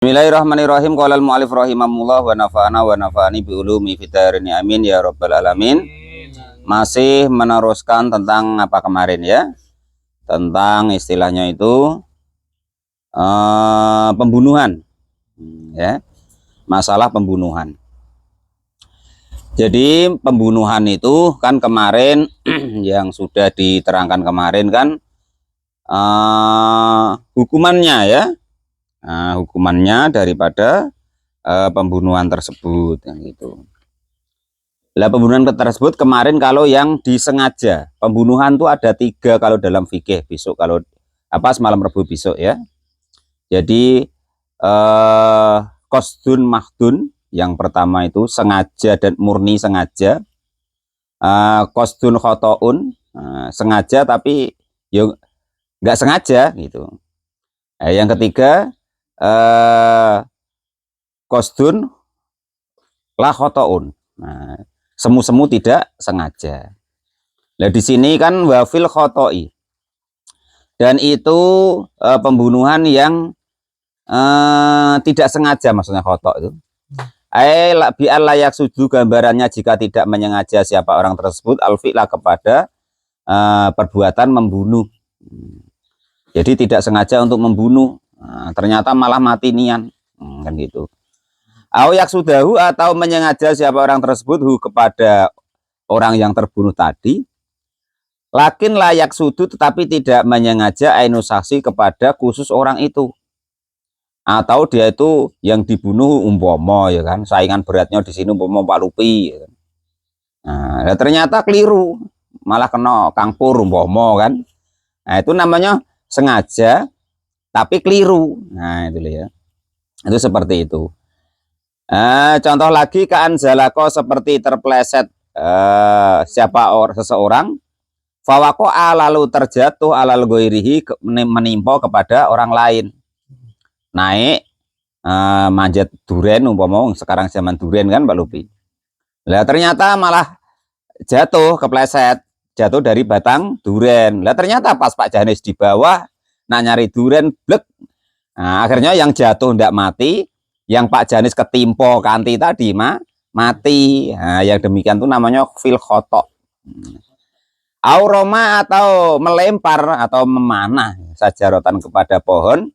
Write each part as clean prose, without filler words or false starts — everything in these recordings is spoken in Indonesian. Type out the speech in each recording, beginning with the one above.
Bismillahirrahmanirrahim. Qala al-mu'allif rahimahullah wa nafa'ani bi ulumi fitarini amin ya rabbal alamin. Masih meneruskan tentang apa kemarin ya? Tentang istilahnya itu pembunuhan. Ya. Masalah pembunuhan. Jadi pembunuhan itu kan kemarin yang sudah diterangkan kemarin kan hukumannya ya. Nah, hukumannya daripada pembunuhan tersebut yang itu. Lah pembunuhan tersebut kemarin kalau yang disengaja, pembunuhan tuh ada 3 kalau dalam fikih, besok kalau semalam Rebu besok ya. Jadi qasdun mahdun yang pertama itu sengaja dan murni sengaja. Qasdun khotoun sengaja tapi yo nggak sengaja gitu. Yang ketiga qasdun la khotoun. Nah, semu-semu tidak sengaja. Nah, di sini kan wafil khotoi. Dan itu pembunuhan yang tidak sengaja, maksudnya khoto itu. Bi'al layak sudu gambarannya jika tidak menyengaja siapa orang tersebut al-fi'la kepada perbuatan membunuh. Jadi tidak sengaja untuk membunuh. Nah, ternyata malah mati nian, kan gitu. Ayak sudahu atau menyengaja siapa orang tersebut kepada orang yang terbunuh tadi. Lakin layak sudu tetapi tidak menyengaja ainu saksi kepada khusus orang itu. Atau dia itu yang dibunuh umpomo ya kan, saingan beratnya di sini umpomo Pak Lupi. Ya kan? Nah, ternyata keliru, malah kena Kang Pur umpomo kan. Nah itu namanya sengaja tapi keliru. Nah itu ya, itu seperti itu. Contoh lagi keanzalako seperti terpleset seseorang fawako lalu terjatuh alal goirihi menimpa kepada orang lain, naik manjat duren umpama sekarang zaman duren kan Pak Lupi. Lah ternyata malah jatuh kepleset, jatuh dari batang duren. Lah ternyata pas Pak Janis di bawah nah nyari duren blek. Nah, akhirnya yang jatuh ndak mati, yang Pak Janis ketimpo kanti tadi mati. Nah, yang demikian itu namanya fil khoto. Auroma atau melempar atau memanah sajarotan kepada pohon,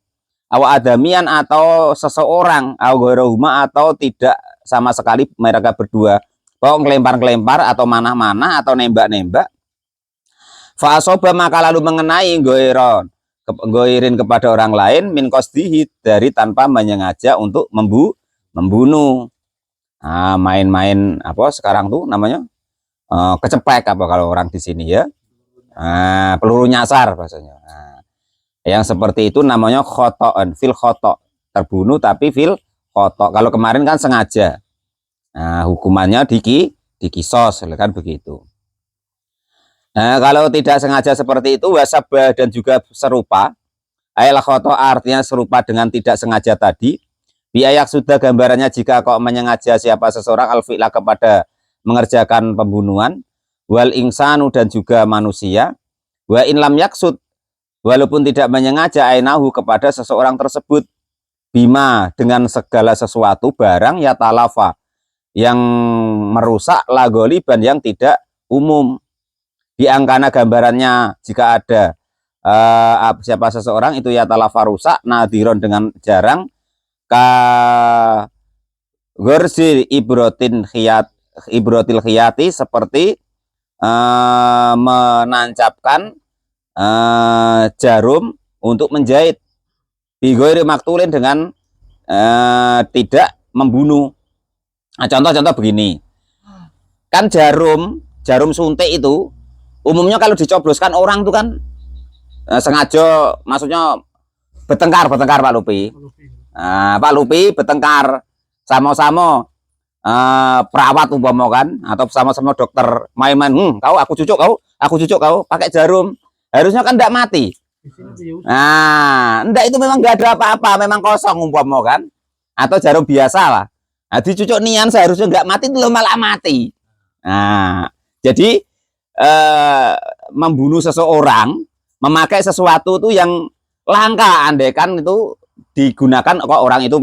awak adamian atau seseorang, awgorohuma atau tidak sama sekali mereka berdua. Pokok ngelempar-ngelempar atau manah-manah atau nembak-nembak. Fa'asoba maka lalu mengenai goirin kepada orang lain min qasdihi dari tanpa menyengaja untuk membunuh. Nah, main-main apa sekarang tuh namanya kecepek apa kalau orang di sini ya. Peluru nyasar bahasanya. Nah, yang seperti itu namanya khoto'an, fil khoto', terbunuh tapi fil khoto'. Kalau kemarin kan sengaja. Nah, hukumannya dikisos kan begitu. Nah, kalau tidak sengaja seperti itu wasabah dan juga serupa, ayat khoto artinya serupa dengan tidak sengaja tadi. Biayak sudah gambarannya jika kok menyengaja siapa seseorang al-fi'la kepada mengerjakan pembunuhan, wal insanu dan juga manusia, wa in lam yaksud walaupun tidak menyengaja ainahu kepada seseorang tersebut, bima dengan segala sesuatu barang ya talafa yang merusak lagoliban yang tidak umum. Diangkana gambarannya jika ada siapa seseorang itu ya talafa rusak nadiron dengan jarang ka gorsil ibrotil khiyati seperti menancapkan jarum untuk menjahit bigoiri maktulin dengan tidak membunuh. Nah, contoh-contoh begini kan jarum suntik itu umumnya kalau dicobloskan orang tuh kan sengaja, maksudnya bertengkar Pak Lupi. Pak Lupi bertengkar sama-sama perawat umpama kan, atau sama-sama dokter main-main, aku cucuk kau pakai jarum, harusnya kan tidak mati. Nah, enggak, itu memang nggak ada apa-apa, memang kosong umpama kan, atau jarum biasa lah. Nah, dicucuk nian seharusnya nggak mati, itu malah mati. Nah, jadi membunuh seseorang memakai sesuatu itu yang langka, andai kan itu digunakan kok orang itu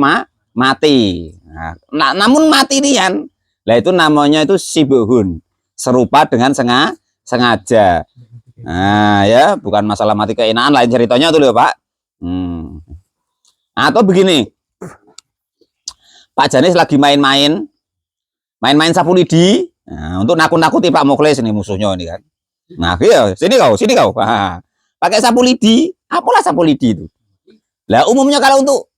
mati. Namun mati nian. Lah itu namanya itu sibuhun, serupa dengan sengaja. Nah, ya, bukan masalah mati keenaan, lain ceritanya tuh loh, Pak. Atau begini. Pak Janis lagi main-main sapu lidi. Nah, untuk nakut-nakuti Pak Mukhlis ini musuhnya ini kan. Nah, iya, sini kau. Pakai sapu lidi, apalah sapu lidi itu. Lah umumnya kalau untuk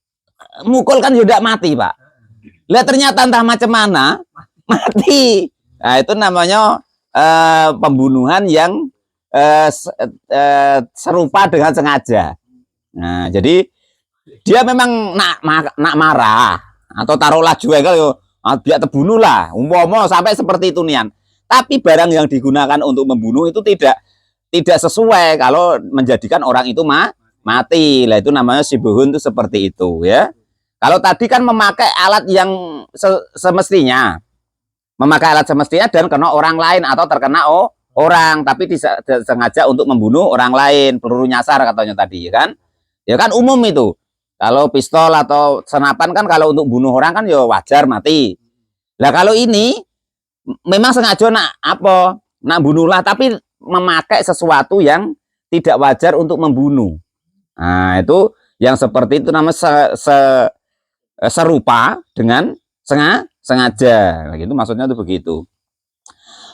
mukul kan sudah mati, Pak. Lah ternyata entah macam mana mati. Nah, itu namanya pembunuhan yang serupa dengan sengaja. Nah, jadi dia memang nak marah atau taruhlah juga kalau biar terbunuh lah, umpama sampai seperti itu nian. Tapi barang yang digunakan untuk membunuh itu tidak sesuai kalau menjadikan orang itu mati. Lah itu namanya sibuhun itu seperti itu ya. Kalau tadi kan memakai alat yang semestinya. Memakai alat semestinya dan kena orang lain atau terkena orang, tapi sengaja untuk membunuh orang lain, peluru nyasar katanya tadi, ya kan? Ya kan umum itu. Kalau pistol atau senapan kan kalau untuk bunuh orang kan ya wajar mati. Lah kalau ini memang sengaja nak bunuhlah, tapi memakai sesuatu yang tidak wajar untuk membunuh. Nah, itu yang seperti itu namanya serupa dengan sengaja. Nah, gitu maksudnya itu begitu.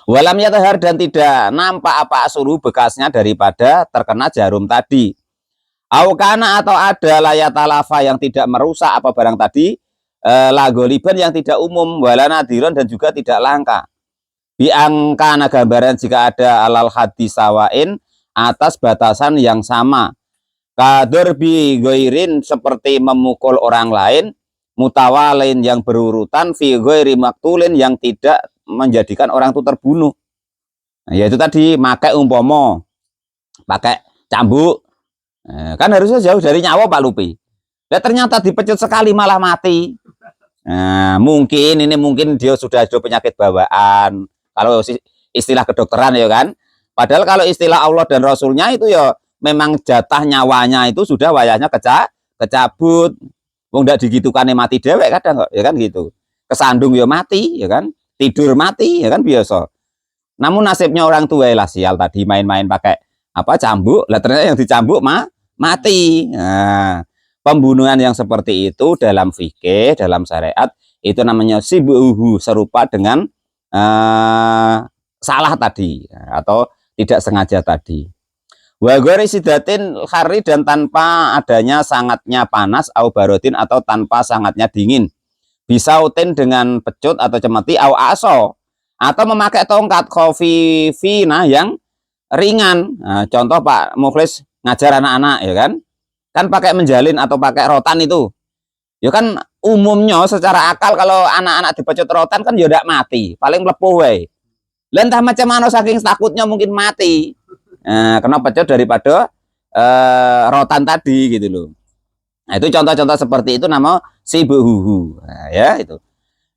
Walam yatahar dan tidak nampak apa asuru bekasnya daripada terkena jarum tadi. Aukana atau ada layatalafa yang tidak merusak apa barang tadi, lagoliban yang tidak umum, walanadiron dan juga tidak langka. Biangkana gambaran jika ada alal hadis sawain atas batasan yang sama. Kadurbi goirin seperti memukul orang lain, mutawalin yang berurutan, fi goiri maktulin yang tidak menjadikan orang itu terbunuh. Nah, yaitu tadi pakai umpomo, pakai cambuk. Kan harusnya jauh dari nyawa Pak Lupi. Ya ternyata dipecut sekali malah mati. Nah, mungkin dia sudah ada penyakit bawaan. Kalau istilah kedokteran ya kan. Padahal kalau istilah Allah dan Rasulnya itu ya memang jatah nyawanya itu sudah wayahnya kecabut. Wong ndak digitukan mati dewek kadang kok, ya kan gitu. Kesandung ya mati, ya kan. Tidur mati, ya kan biasa. Namun nasibnya orang tua lah sial tadi main-main pakai cambuk, lah ternyata yang dicambuk mati. Nah, pembunuhan yang seperti itu dalam fikih, dalam syariat itu namanya sibuhu, serupa dengan salah tadi atau tidak sengaja tadi. Wa ghairi sidatin khari dan tanpa adanya sangatnya panas au barodin atau tanpa sangatnya dingin. Bisa utin dengan pecut atau cemeti au aso atau memakai tongkat khafifina yang ringan. Nah, contoh Pak Mukhlis ngajar anak-anak ya kan pakai menjalin atau pakai rotan itu ya kan umumnya secara akal kalau anak-anak dipecut rotan kan ya udah mati, paling melepuh wae. Lah entah macam mana saking takutnya mungkin mati. Nah, kena pecut daripada rotan tadi gitu loh. Nah, itu contoh-contoh seperti itu nama sibuhu. Nah, ya itu.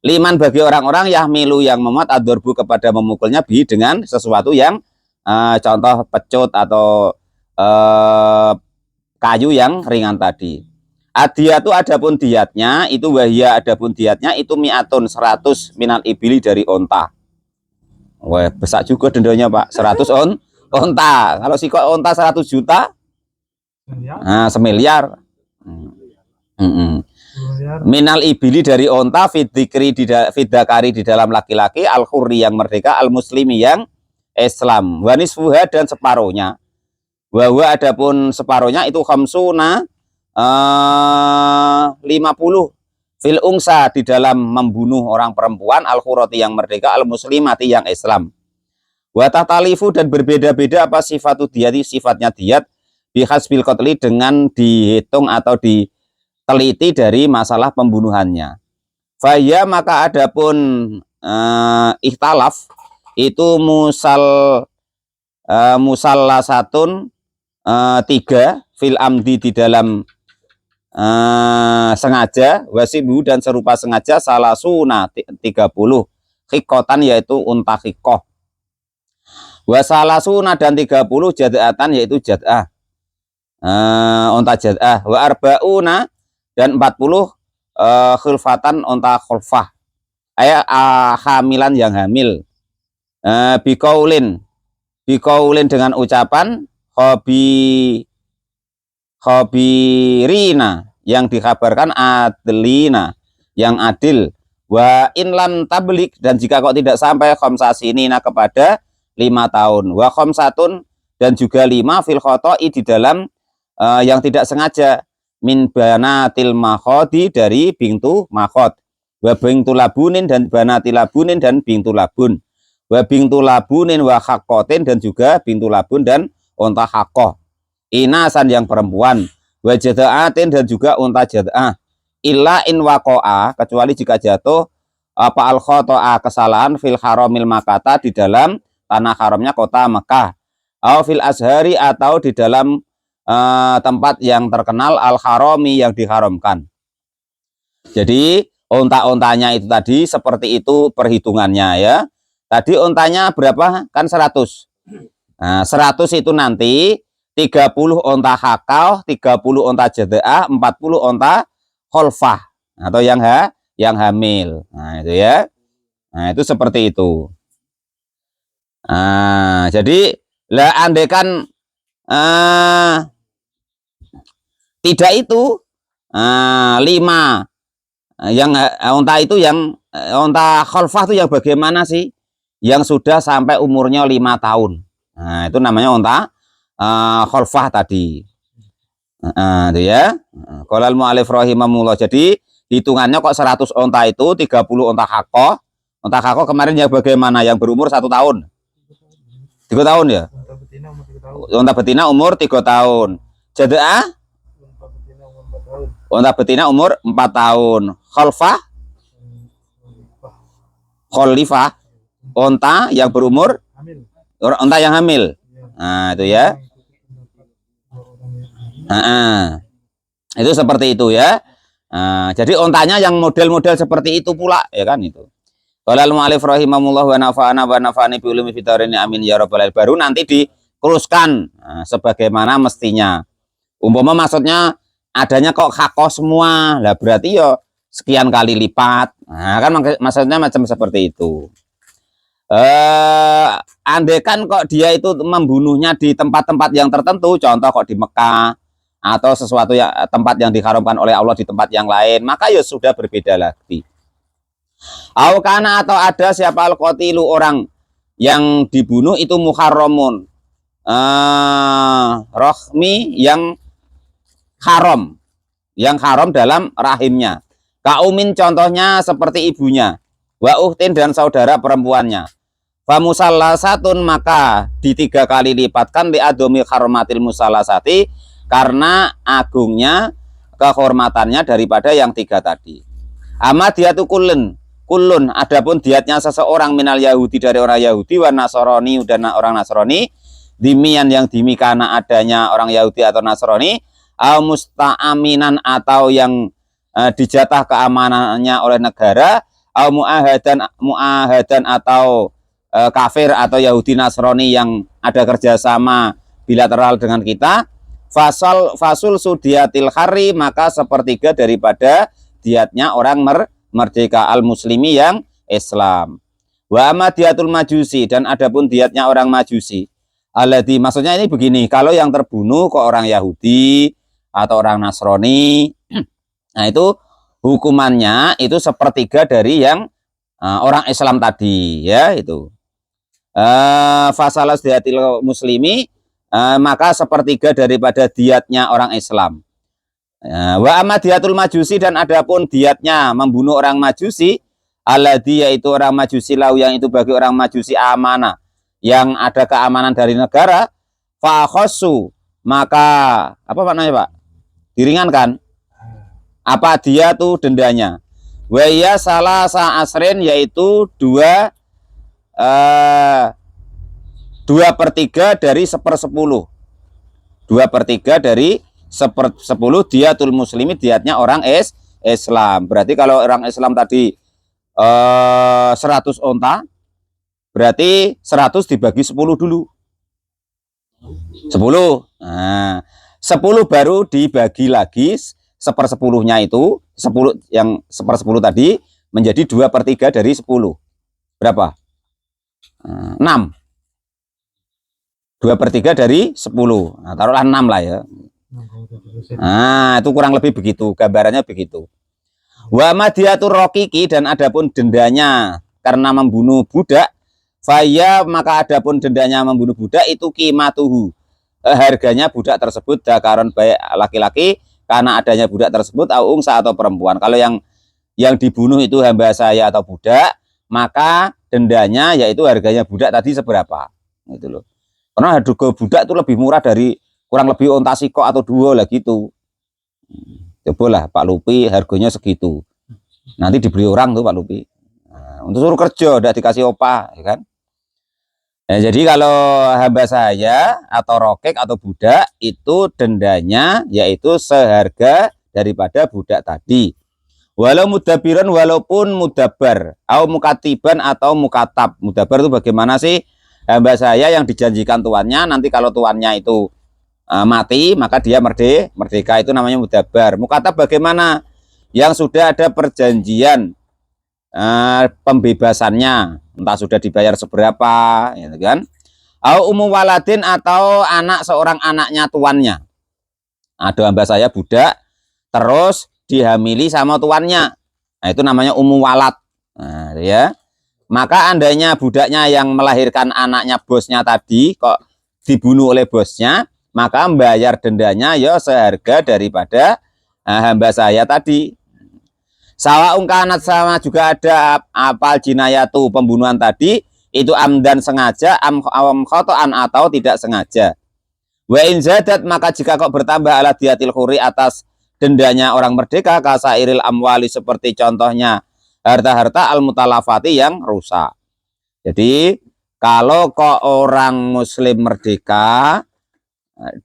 Liman bagi orang-orang yahmilu yang memuat adorbu kepada memukulnya bi dengan sesuatu yang contoh pecut atau kayu yang ringan tadi. Adia itu adapun diatnya itu wahia adapun diatnya itu mi'atun 100 minal ibili dari onta. Wah, besar juga dendanya Pak, 100 onta. Kalau si kok onta 100 juta, nah semiliar. Minal ibili dari onta, fidakari di dalam laki-laki, al-khurri yang merdeka, al-muslimi yang Islam, wanis fuha dan separuhnya. Bahwa adapun separuhnya itu khamsuna 50 fil ungsa di dalam membunuh orang perempuan al-khurati yang merdeka al-muslimati yang Islam. Wa tatalifu dan berbeda-beda apa sifatu diyati sifatnya diat bihasbil qatli dengan dihitung atau diteliti dari masalah pembunuhannya. Faya maka adapun ikhtalaf itu musallasatun 3 fil amdi di dalam sengaja, wasibu dan serupa sengaja, salasuna 30 khikotan yaitu unta khikoh, wasalasuna dan 30 jad'atan yaitu jad'ah, unta jad'ah, wa arbauna dan 40 khilfatan unta khulfah. Hamilan yang hamil. Bikaulin dengan ucapan khabirina yang dikabarkan adlina yang adil. Wa in lam tablik, dan jika kok tidak sampai khamsasinina kepada 5 tahun. Wa khamsatun, dan juga 5 fil khoto'i di dalam yang tidak sengaja, min banatil makhodi dari bintu makhod, wa bintu labunin dan banati labunin dan bintu labun, wa bintu labunin wa haqqotin dan juga bintu labun dan unta haqqoh, inasan yang perempuan, wa jada'atin dan juga unta jada'ah, illa in waqa'a, kecuali jika jatuh apa al khoto'a kesalahan fil haramil makata di dalam tanah haramnya kota Mekah, atau fil azhari atau di dalam tempat yang terkenal al harami yang diharamkan. Jadi unta-untanya itu tadi seperti itu perhitungannya ya. Tadi untanya berapa? Kan 100. Nah, 100 itu nanti 30 unta hakau, 30 unta jada'ah, 40 unta kholfah atau yang hamil. Nah, itu ya. Nah, itu seperti itu. Nah, jadi lah andaikan tidak itu 5 yang unta itu, yang unta kholfah itu yang bagaimana sih? Yang sudah sampai umurnya 5 tahun. Nah, itu namanya unta kholfah tadi. Itu ya. Qala al-mu'allif rahimahullah. Jadi hitungannya kok 100 unta itu 30 unta haqqah. Unta haqqah kemarin yang bagaimana? Yang berumur 1 tahun. 3 tahun ya? Unta betina umur 3 tahun. Jada'ah? Unta betina umur 4 tahun. Kholfah? Kholifah? Unta yang berumur? Unta yang hamil. Nah, itu ya. Itu seperti itu ya. Jadi untanya yang model-model seperti itu pula ya kan itu. Qala al-mu'allif rahimahullah wa nafa'ani bi ulumi fitarini amin ya rabbal alamin. Baru nanti dikuruskan sebagaimana mestinya. Umpama maksudnya adanya kok hakoh semua. Lah berarti ya sekian kali lipat. Nah, kan maksudnya macam seperti itu. Andaikan kok dia itu membunuhnya di tempat-tempat yang tertentu, contoh kok di Mekah atau sesuatu yang tempat yang diharamkan oleh Allah di tempat yang lain, maka ya sudah berbeda lagi. Aukana, atau ada siapa al-qatilu orang yang dibunuh itu muharramun, rohmi yang haram dalam rahimnya. Kaumin contohnya seperti ibunya, wa uhtin dan saudara perempuannya. Famusallasatun, maka di 3 kali lipatkan li adomi harmatil musallasati, karena agungnya kehormatannya daripada yang 3 tadi. Ama diatu kulun, adapun diatnya seseorang minal Yahudi dari orang Yahudi, wa Nasrani dan orang Nasrani, dimian yang dimi karena adanya orang Yahudi atau Nasrani, au musta'aminan atau yang dijatah keamanannya oleh negara, au muahadan atau kafir atau Yahudi Nasrani yang ada kerjasama bilateral dengan kita. Fasul sudiatil hari, maka sepertiga daripada diatnya orang merdeka al muslimi yang Islam. Wa amma diatul majusi, dan adapun diatnya orang majusi. Alladzi, maksudnya ini begini, kalau yang terbunuh kok orang Yahudi atau orang Nasrani, nah itu hukumannya itu sepertiga dari yang orang Islam tadi ya itu. Fasalas diatil muslimi, maka sepertiga daripada diatnya orang Islam. Wa amma diatul majusi, dan adapun diatnya membunuh orang majusi, alladzi, yaitu orang majusi lau, yang itu bagi orang majusi amanah, yang ada keamanan dari negara, fa khossu, maka apa maknanya Pak? Diringankan. Apa dia tuh dendanya? Wa ya salasa asrin, yaitu 2/3 dari 1/10. 2/3 dari 1/10 diatul muslimi, diatnya orang Islam. Berarti kalau orang Islam tadi 100 onta, berarti 100 dibagi 10 dulu. 10. Nah, 10 baru dibagi lagi 1/10-nya itu 10 yang 1/10 tadi menjadi 2/3 dari 10. Berapa? 6. 2/3 dari 10. Nah, taruhlah 6 lah ya. Nah, itu kurang lebih begitu, gambarannya begitu. Wa madiyatur raqiqi, dan adapun dendanya karena membunuh budak, faya maka adapun dendanya membunuh budak itu qimatuhu. Harganya budak tersebut dakaron baik laki-laki karena adanya budak tersebut au ungsa atau perempuan. Kalau yang dibunuh itu hamba saya atau budak, maka dendanya yaitu harganya budak tadi seberapa. Gitu loh. Karena harga budak itu lebih murah dari kurang lebih onta siko atau 2 lah gitu. Cobalah Pak Lupi harganya segitu. Nanti dibeli orang tuh Pak Lupi. Nah, untuk suruh kerja udah dikasih opah, ya kan? Nah, jadi kalau hamba saya atau rokek atau budak itu dendanya yaitu seharga daripada budak tadi. Walau mudabiran, walaupun mudabar, atau mukatiban atau mukatab. Mudabar itu bagaimana sih? Hamba saya yang dijanjikan tuannya, nanti kalau tuannya itu mati maka dia merdeka, itu namanya mudabar. Mukatab bagaimana? Yang sudah ada perjanjian pembebasannya, entah sudah dibayar seberapa, gitu kan? Au umum waladin, atau anak seorang anaknya tuannya. Ada hamba saya budak, terus dihamili sama tuannya. Nah, itu namanya umum walad. Nah, ya. Maka andainya budaknya yang melahirkan anaknya bosnya tadi kok dibunuh oleh bosnya, maka membayar dendanya ya seharga daripada hamba saya tadi. Sawa ungkanat, sama juga ada apal jinayatu pembunuhan tadi itu amdan sengaja, am khotoan atau tidak sengaja. Wa in zadat, maka jika kok bertambah ala diatil khuri atas dendanya orang merdeka, kasairil amwali seperti contohnya harta-harta al mutalafati yang rusak. Jadi kalau kok orang muslim merdeka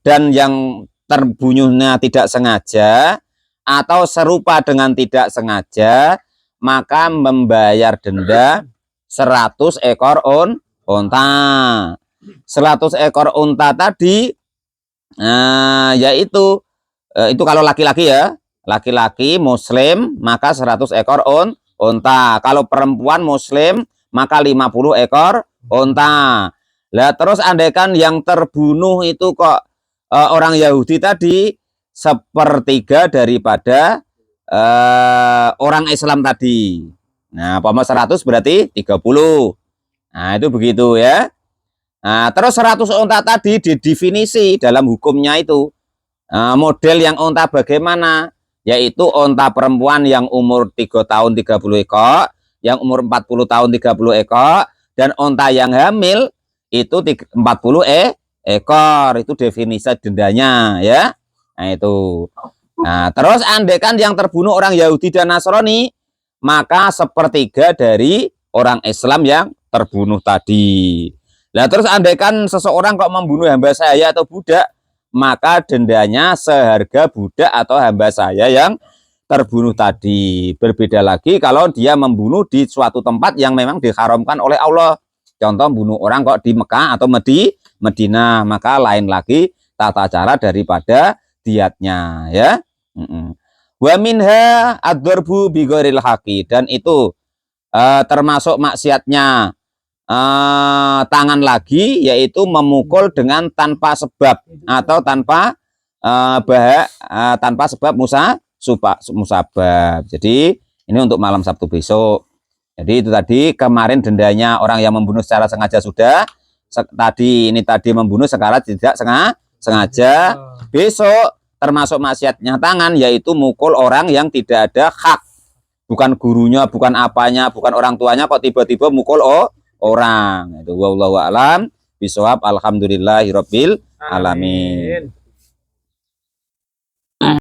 dan yang terbunuhnya tidak sengaja atau serupa dengan tidak sengaja, maka membayar denda 100 ekor unta. 100 ekor unta tadi yaitu itu kalau laki-laki ya, laki-laki muslim maka 100 ekor unta. Kalau perempuan muslim maka 50 ekor unta. Lah terus andaikan yang terbunuh itu kok orang Yahudi tadi, 1/3 daripada orang Islam tadi. Nah, pama 100 berarti 30. Nah, itu begitu ya. Nah, terus 100 unta tadi didefinisi dalam hukumnya itu. Model yang unta bagaimana? Yaitu unta perempuan yang umur 3 tahun 30 ekor, yang umur 40 tahun 30 ekor, dan unta yang hamil itu 40 ekor. Itu definisi dendanya ya. Nah, itu. Nah, terus andaikan yang terbunuh orang Yahudi dan Nasrani, maka 1/3 dari orang Islam yang terbunuh tadi. Nah, terus andaikan seseorang kok membunuh hamba saya atau budak, maka dendanya seharga budak atau hamba saya yang terbunuh tadi. Berbeda lagi kalau dia membunuh di suatu tempat yang memang diharamkan oleh Allah. Contoh bunuh orang kok di Mekah atau Madinah, maka lain lagi tata cara daripada diatnya ya. Wa minha ad-darbu bi ghairil haqi, dan itu termasuk maksiatnya tangan lagi, yaitu memukul dengan tanpa sebab atau tanpa tanpa sebab musabab. Jadi ini untuk malam Sabtu besok. Jadi itu tadi kemarin dendanya orang yang membunuh secara sengaja sudah. Tadi membunuh sekarang tidak sengaja. Besok termasuk maksiatnya tangan, yaitu mukul orang yang tidak ada hak. Bukan gurunya, bukan apanya, bukan orang tuanya, kok tiba-tiba mukul orang. Itu wallahu a'lam bishawab. Alhamdulillahirabbil alamin.